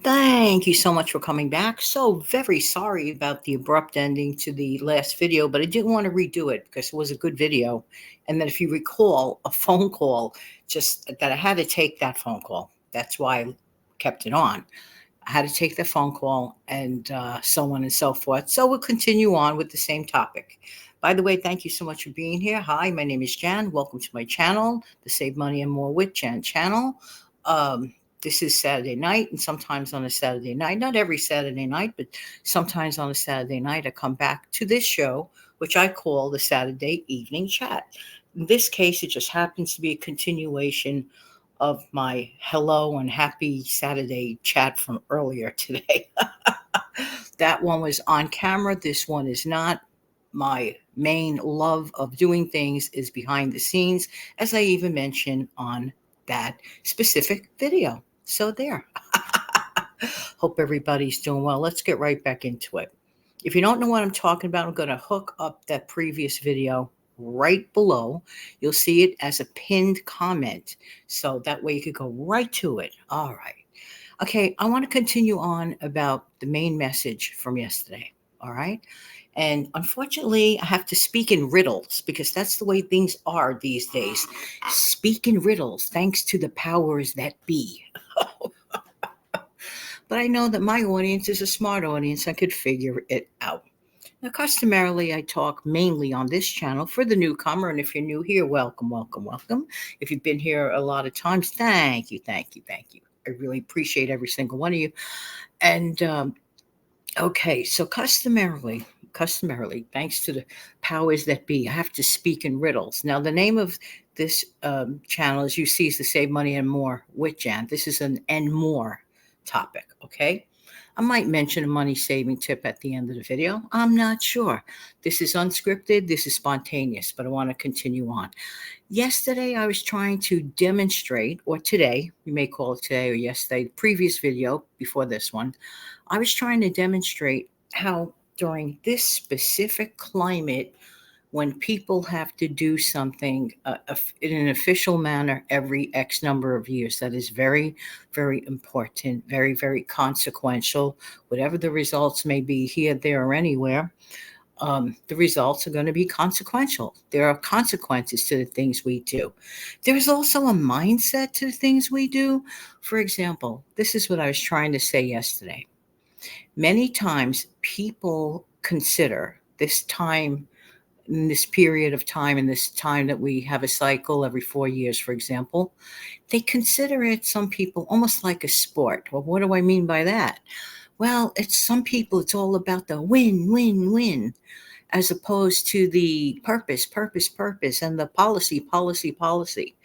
Thank you so much for coming back. So very sorry about the abrupt ending to the last video, but I didn't want to redo it because it was a good video. And then if you recall, a phone call just that I had to take that phone call. That's why I kept it on. I had to take the phone call and so on and so forth. So we'll continue on with the same topic. By the way, thank you so much for being here. Hi, my name is Jan. Welcome to my channel, the Save Money and More with Jan channel. Um, this is Saturday night, and sometimes on a Saturday night, not every Saturday night, but sometimes on a Saturday night, I come back to this show, which I call the Saturday Evening Chat. In this case, it just happens to be a continuation of my hello and happy Saturday chat from earlier today. That one was on camera. This one is not. My main love of doing things is behind the scenes, as I even mentioned on that specific video. So, there. Hope everybody's doing well. Let's get right back into it. If you don't know what I'm talking about, I'm going to hook up that previous video right below. You'll see it as a pinned comment. So that way you could go right to it. All right. Okay, I want to continue on about the main message from yesterday. All right. And unfortunately, I have to speak in riddles because that's the way things are these days. Speak in riddles, thanks to the powers that be. But I know that my audience is a smart audience. I could figure it out. Now, customarily, I talk mainly on this channel for the newcomer. And if you're new here, welcome, welcome, welcome. If you've been here a lot of times, thank you, thank you, thank you. I really appreciate every single one of you. And okay, so customarily, thanks to the powers that be, I have to speak in riddles. Now, the name of this channel, as you see, is to Save Money and More with Jan. This is an and more topic, okay? I might mention a money saving tip at the end of the video. I'm not sure. This is unscripted, this is spontaneous, but I want to continue on. Yesterday, I was trying to demonstrate, or today, you may call it today or yesterday, the previous video before this one, I was trying to demonstrate how during this specific climate, when people have to do something in an official manner every X number of years, that is very, very important, very, very consequential. Whatever the results may be here, there, or anywhere, the results are going to be consequential. There are consequences to the things we do. There's also a mindset to the things we do. For example, this is what I was trying to say yesterday. Many times people consider this time, in this period of time, in this time that we have a cycle every 4 years, for example, they consider it, some people, almost like a sport. Well, what do I mean by that? Well, it's some people, it's all about the win, win, win, as opposed to the purpose, purpose, purpose, and the policy, policy, policy.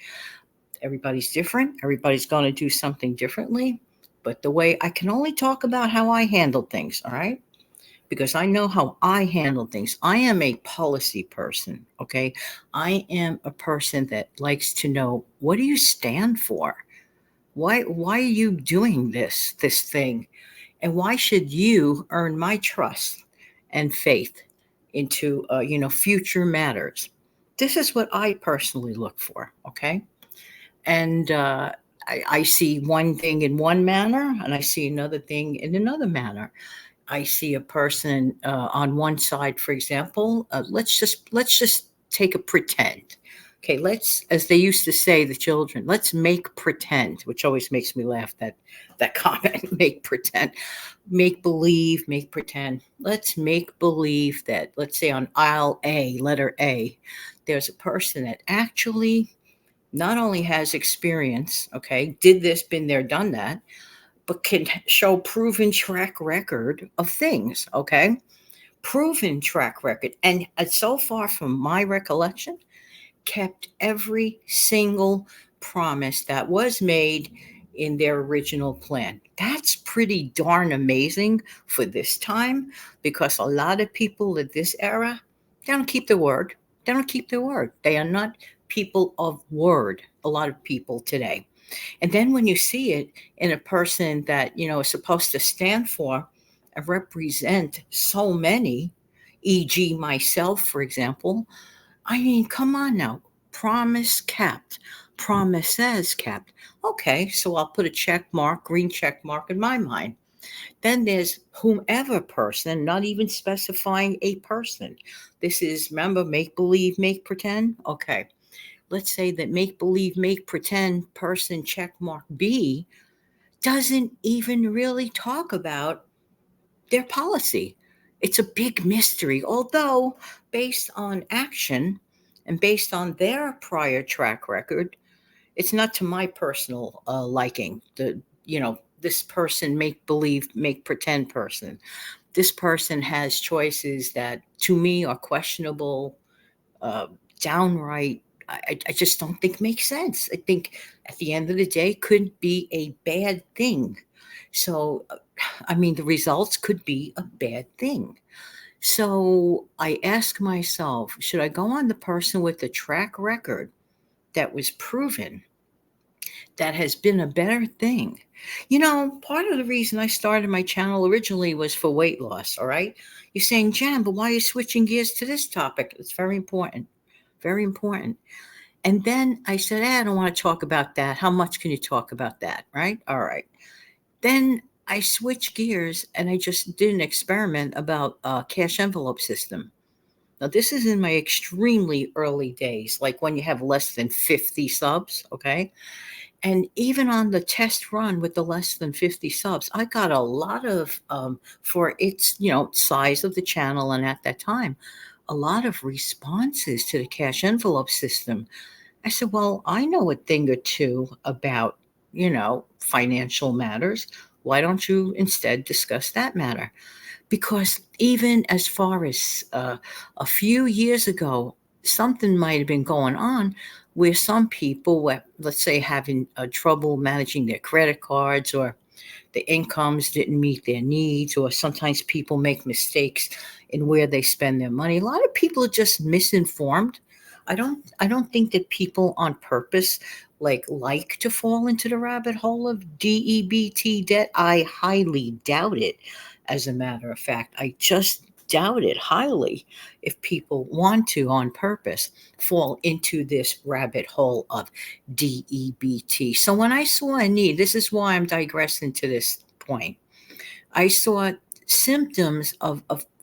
Everybody's different. Everybody's going to do something differently. But the way I can only talk about how I handle things, all right? Because I know how I handle things. I am a policy person, okay? I am a person that likes to know, what do you stand for? Why are you doing this thing? And why should you earn my trust and faith into future matters? This is what I personally look for, okay? And I see one thing in one manner, and I see another thing in another manner. I see a person on one side, for example. Let's just take a pretend. Okay, let's, as they used to say, the children, let's make pretend, which always makes me laugh. That comment, make pretend, make believe, make pretend. Let's make believe that, let's say on aisle A, letter A, there's a person that actually not only has experience, okay, did this, been there, done that, but can show proven track record of things, okay? Proven track record. And so far, from my recollection, kept every single promise that was made in their original plan. That's pretty darn amazing for this time, because a lot of people at this era, they don't keep their word. They don't keep their word. They are not people of word, a lot of people today. And then when you see it in a person that, is supposed to stand for and represent so many, e.g., myself, for example, I mean, come on now. Promise kept. promises kept. Okay, so I'll put a check mark, green check mark in my mind. Then there's whomever person, not even specifying a person. This is, remember, make believe, make pretend. Okay, let's say that make believe, make pretend person check mark B doesn't even really talk about their policy. It's a big mystery, although based on action and based on their prior track record, it's not to my personal liking. This person make believe, make pretend person. This person has choices that to me are questionable, uh, downright. I just don't think makes sense. I think at the end of the day could be a bad thing. So, I mean, the results could be a bad thing. So I ask myself, should I go on the person with the track record that was proven that has been a better thing? Part of the reason I started my channel originally was for weight loss, all right? You're saying, Jan, but why are you switching gears to this topic? It's very important. Very important. And then I said, I don't want to talk about that. How much can you talk about that? Right? All right. Then I switched gears and I just did an experiment about a cash envelope system. Now, this is in my extremely early days, like when you have less than 50 subs, okay? And even on the test run with the less than 50 subs, I got a lot of, for its, size of the channel and at that time, a lot of responses to the cash envelope system. I said, well, I know a thing or two about, financial matters. Why don't you instead discuss that matter? Because even as far as a few years ago, something might have been going on where some people were, let's say, having trouble managing their credit cards, or the incomes didn't meet their needs, or sometimes people make mistakes in where they spend their money. A lot of people are just misinformed. I don't think that people on purpose like to fall into the rabbit hole of DEBT debt. I highly doubt it. As a matter of fact, I just doubt it highly if people want to on purpose fall into this rabbit hole of DEBT. So when I saw a need, this is why I'm digressing to this point. I saw symptoms of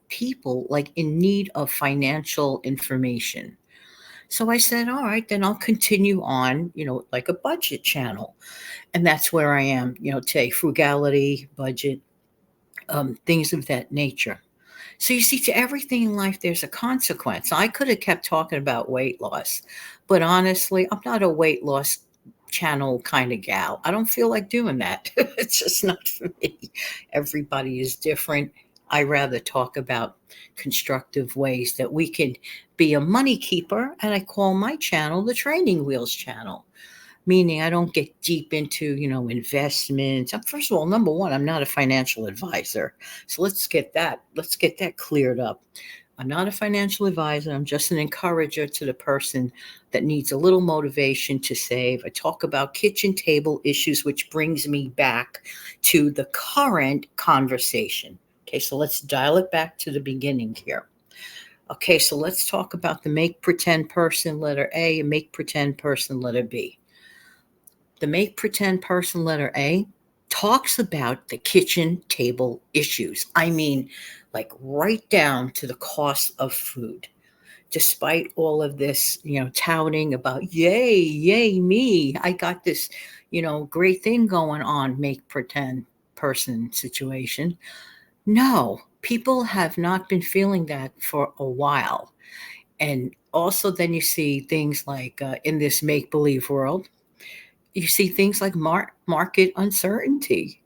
people like in need of financial information. So I said, all right, then I'll continue on, like a budget channel. And that's where I am, today, frugality, budget, things of that nature. So you see, to everything in life, there's a consequence. I could have kept talking about weight loss, but honestly, I'm not a weight loss channel kind of gal. I don't feel like doing that. It's just not for me. Everybody is different. I rather talk about constructive ways that we can be a money keeper, and I call my channel the Training Wheels channel, meaning I don't get deep into, investments. First of all, number one, I'm not a financial advisor. So let's get that cleared up. I'm not a financial advisor. I'm just an encourager to the person that needs a little motivation to save. I talk about kitchen table issues, which brings me back to the current conversation. Okay, so let's dial it back to the beginning here. Okay, so let's talk about the make pretend person, letter A, and make pretend person, letter B. The make pretend person, letter A, talks about the kitchen table issues. I mean, like right down to the cost of food. Despite all of this, touting about, yay, yay, me, I got this, great thing going on, make pretend person situation. No, people have not been feeling that for a while. And also, then you see things like in this make believe world, you see things like market uncertainty.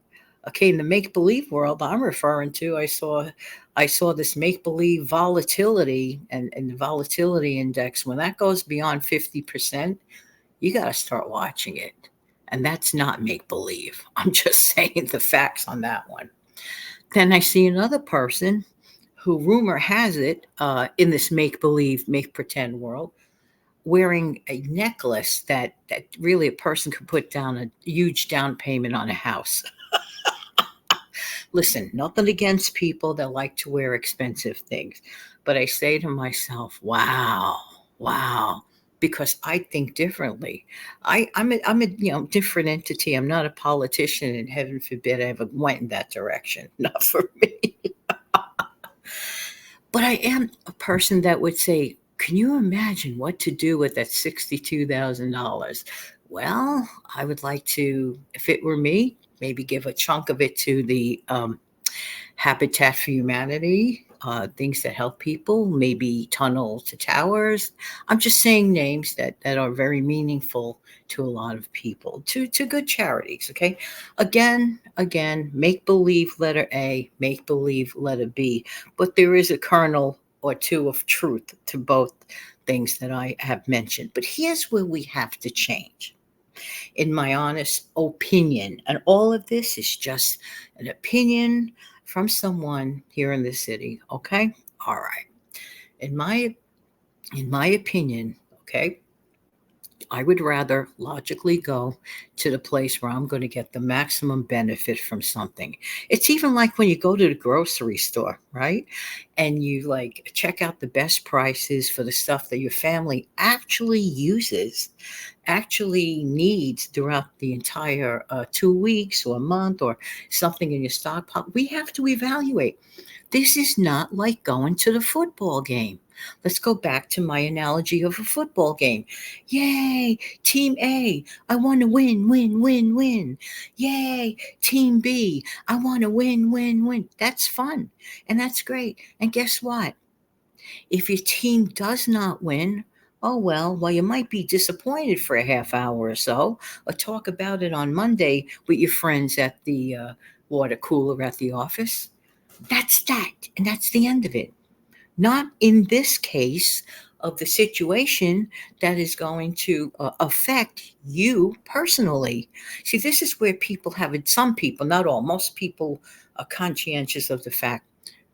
Okay, in the make believe world I'm referring to, I saw this make believe volatility, and the volatility index, when that goes beyond 50%, you got to start watching it. And that's not make believe. I'm just saying the facts on that one. Then I see another person who, rumor has it, in this make believe, make pretend world, wearing a necklace that really a person could put down a huge down payment on a house. Listen, nothing against people that like to wear expensive things, but I say to myself, wow, wow. because I think differently. I'm a different entity. I'm not a politician, and heaven forbid I ever went in that direction. Not for me. But I am a person that would say, can you imagine what to do with that $62,000? Well, I would like to, if it were me, maybe give a chunk of it to the Habitat for Humanity, things that help people, maybe Tunnel to Towers. I'm just saying names that are very meaningful to a lot of people, to good charities. Okay, again, make believe letter A, make believe letter B, but there is a kernel or two of truth to both things that I have mentioned. But here's where we have to change, in my honest opinion. And all of this is just an opinion from someone here in the city. Okay. All right. In my opinion, okay, I would rather logically go to the place where I'm going to get the maximum benefit from something. It's even like when you go to the grocery store, right? And you like check out the best prices for the stuff that your family actually uses, actually needs throughout the entire 2 weeks or a month, or something in your stockpile. We have to evaluate. This is not like going to the football game. Let's go back to my analogy of a football game. Yay, Team A, I want to win, win, win, win. Yay, Team B, I want to win, win, win. That's fun and that's great. And guess what? If your team does not win, oh well, you might be disappointed for a half hour or so, or talk about it on Monday with your friends at the water cooler at the office. That's that. And that's the end of it. Not in this case of the situation that is going to affect you personally. See, this is where people have it. Some people, not all, most people are conscientious of the fact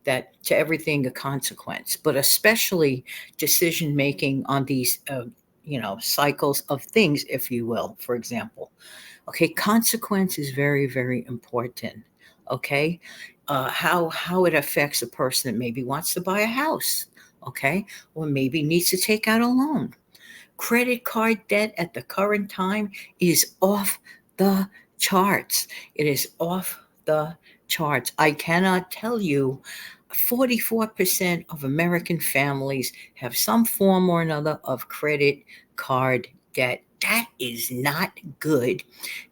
that to everything a consequence, but especially decision making on these, cycles of things, if you will, for example. Okay, consequence is very, very important. Okay, how it affects a person that maybe wants to buy a house. Okay, or maybe needs to take out a loan. Credit card debt at the current time is off the charts. It is off the charts. I cannot tell you. 44% of American families have some form or another of credit card debt. That is not good.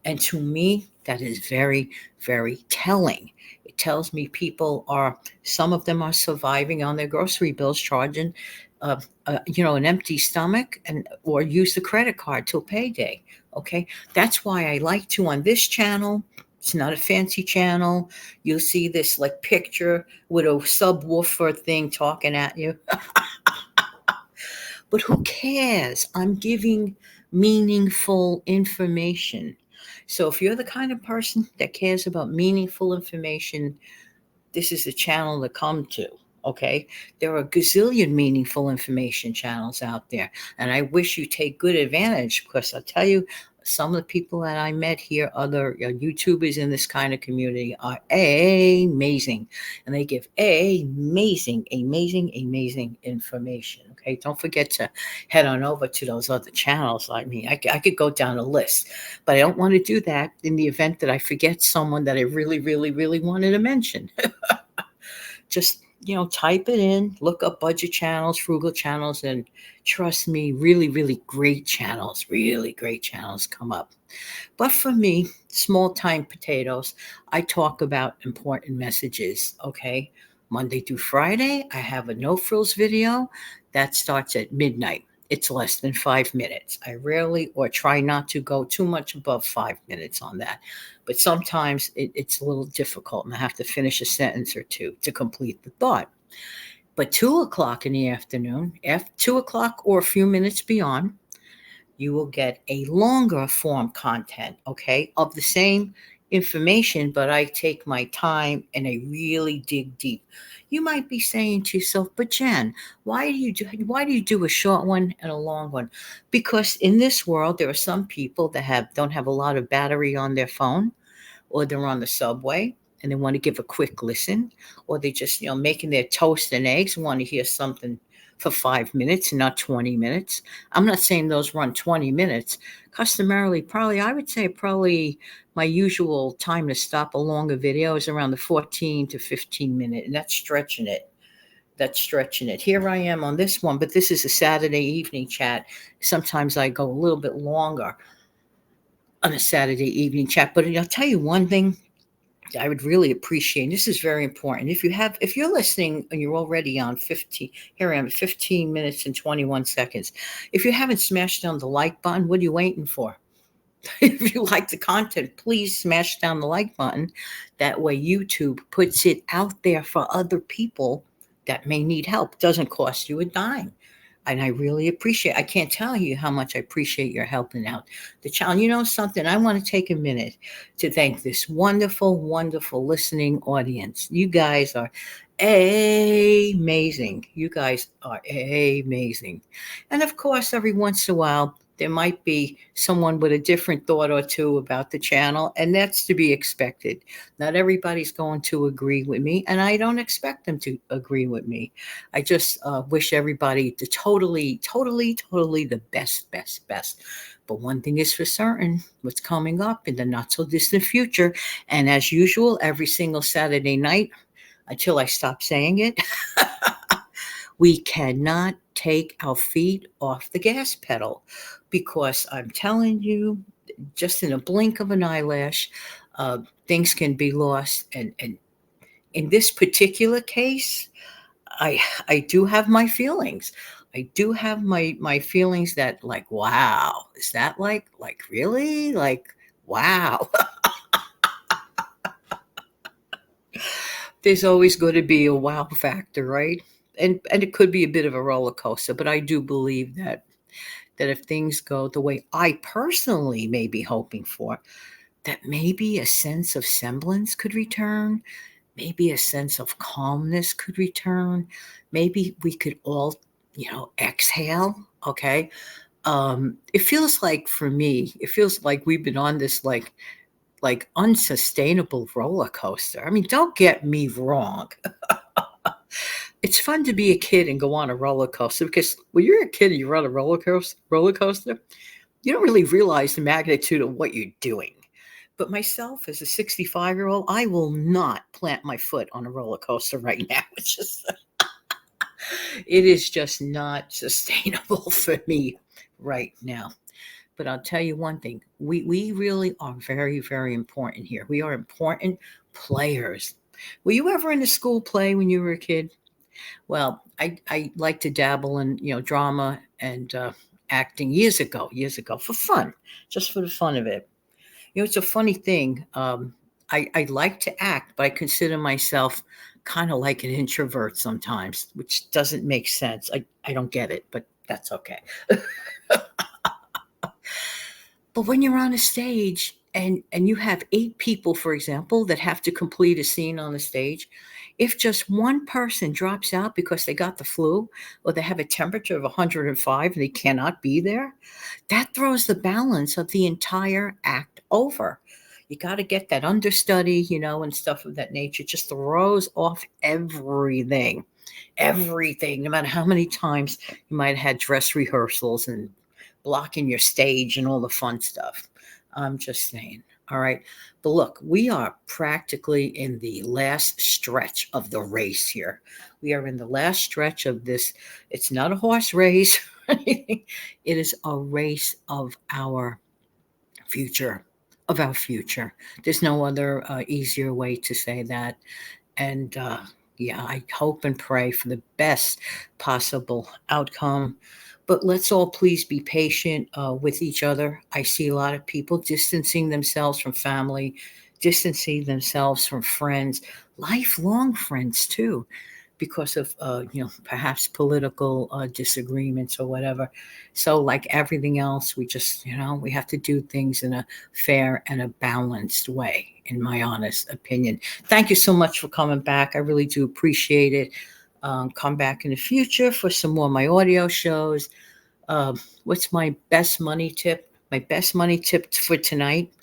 And to me, that is very, very telling. It tells me people are, some of them are surviving on their grocery bills, charging, an empty stomach, and or use the credit card till payday. Okay, that's why I like to on this channel. It's not a fancy channel. You'll see this like picture with a subwoofer thing talking at you. But who cares? I'm giving meaningful information. So if you're the kind of person that cares about meaningful information, this is the channel to come to. Okay. There are a gazillion meaningful information channels out there. And I wish you take good advantage, because I'll tell you, some of the people that I met here, other YouTubers in this kind of community, are amazing. And they give amazing, amazing, amazing information. Okay. Don't forget to head on over to those other channels. I mean, I could go down a list, but I don't want to do that in the event that I forget someone that I really, really, really wanted to mention. Just type it in, look up budget channels, frugal channels, and trust me, really, really great channels come up. But for me, small time potatoes, I talk about important messages. Okay, Monday through Friday, I have a no frills video that starts at midnight. It's less than 5 minutes. I rarely or try not to go too much above 5 minutes on that. But sometimes it's a little difficult and I have to finish a sentence or two to complete the thought. But 2 o'clock in the afternoon, after 2 o'clock or a few minutes beyond, you will get a longer form content, okay, of the same information, but I take my time and I really dig deep. You might be saying to yourself, but Jen, why do you do a short one and a long one? Because in this world, there are some people that don't have a lot of battery on their phone, or they're on the subway and they want to give a quick listen, or they just, making their toast and eggs and want to hear something for 5 minutes and not 20 minutes. I'm not saying those run 20 minutes. Customarily, probably, I would say probably my usual time to stop a longer video is around the 14 to 15 minute, and that's stretching it. That's stretching it. Here I am on this one, but this is a Saturday evening chat. Sometimes I go a little bit longer on a Saturday evening chat. But I'll tell you one thing I would really appreciate, and this is very important. If you're listening and you're already on 15, here I am, 15 minutes and 21 seconds. If you haven't smashed down the like button, what are you waiting for? If you like the content, please smash down the like button. That way YouTube puts it out there for other people that may need help. It doesn't cost you a dime. And I really appreciate, I can't tell you how much I appreciate your helping out the channel. You know something, I want to take a minute to thank this wonderful, wonderful listening audience. You guys are amazing. You guys are amazing. And of course, every once in a while, there might be someone with a different thought or two about the channel, and that's to be expected. Not everybody's going to agree with me, and I don't expect them to agree with me. I just wish everybody the totally, totally, totally the best, best, best. But one thing is for certain, what's coming up in the not so distant future, and as usual, every single Saturday night, until I stop saying it, we cannot take our feet off the gas pedal, because I'm telling you, just in a blink of an eyelash, things can be lost. And in this particular case, I do have my feelings. I do have my feelings that, like, wow, is that like really, like, wow. There's always going to be a wow factor, right? And it could be a bit of a roller coaster, but I do believe that if things go the way I personally may be hoping for, that maybe a sense of semblance could return, maybe a sense of calmness could return, maybe we could all, exhale. Okay. It feels like, for me, it feels like we've been on this like unsustainable roller coaster. I mean, don't get me wrong. It's fun to be a kid and go on a roller coaster, because when you're a kid and you run a roller coaster, you don't really realize the magnitude of what you're doing. But myself, as a 65-year-old, I will not plant my foot on a roller coaster right now. It is just not sustainable for me right now. But I'll tell you one thing, we really are very, very important here. We are important players. Were you ever in a school play when you were a kid? Well, I like to dabble in, drama and acting years ago for fun, just for the fun of it. It's a funny thing. I like to act, but I consider myself kind of like an introvert sometimes, which doesn't make sense. I don't get it, but that's okay. But when you're on a stage and you have 8 people, for example, that have to complete a scene on the stage, if just one person drops out because they got the flu or they have a temperature of 105 and they cannot be there, that throws the balance of the entire act over. You got to get that understudy, and stuff of that nature. It just throws off everything, everything, no matter how many times you might have had dress rehearsals and blocking your stage and all the fun stuff. I'm just saying. All right. But look, we are practically in the last stretch of the race here. We are in the last stretch of this. It's not a horse race or anything. It is a race of our future, There's no other easier way to say that. And yeah, I hope and pray for the best possible outcome. But let's all please be patient with each other. I see a lot of people distancing themselves from family, distancing themselves from friends, lifelong friends too, because of perhaps political disagreements or whatever. So, like everything else, we just we have to do things in a fair and a balanced way, in my honest opinion. Thank you so much for coming back. I really do appreciate it. Come back in the future for some more of my audio shows. What's my best money tip? My best money tip for tonight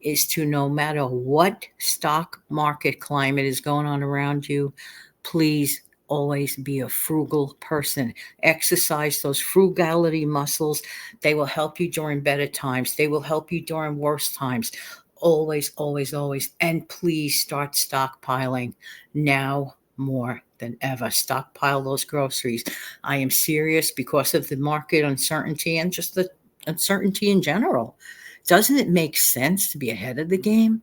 is to, no matter what stock market climate is going on around you, please always be a frugal person. Exercise those frugality muscles. They will help you during better times. They will help you during worse times. Always, always, always. And please start stockpiling now more than ever. Stockpile those groceries. I am serious because of the market uncertainty and just the uncertainty in general. Doesn't it make sense to be ahead of the game?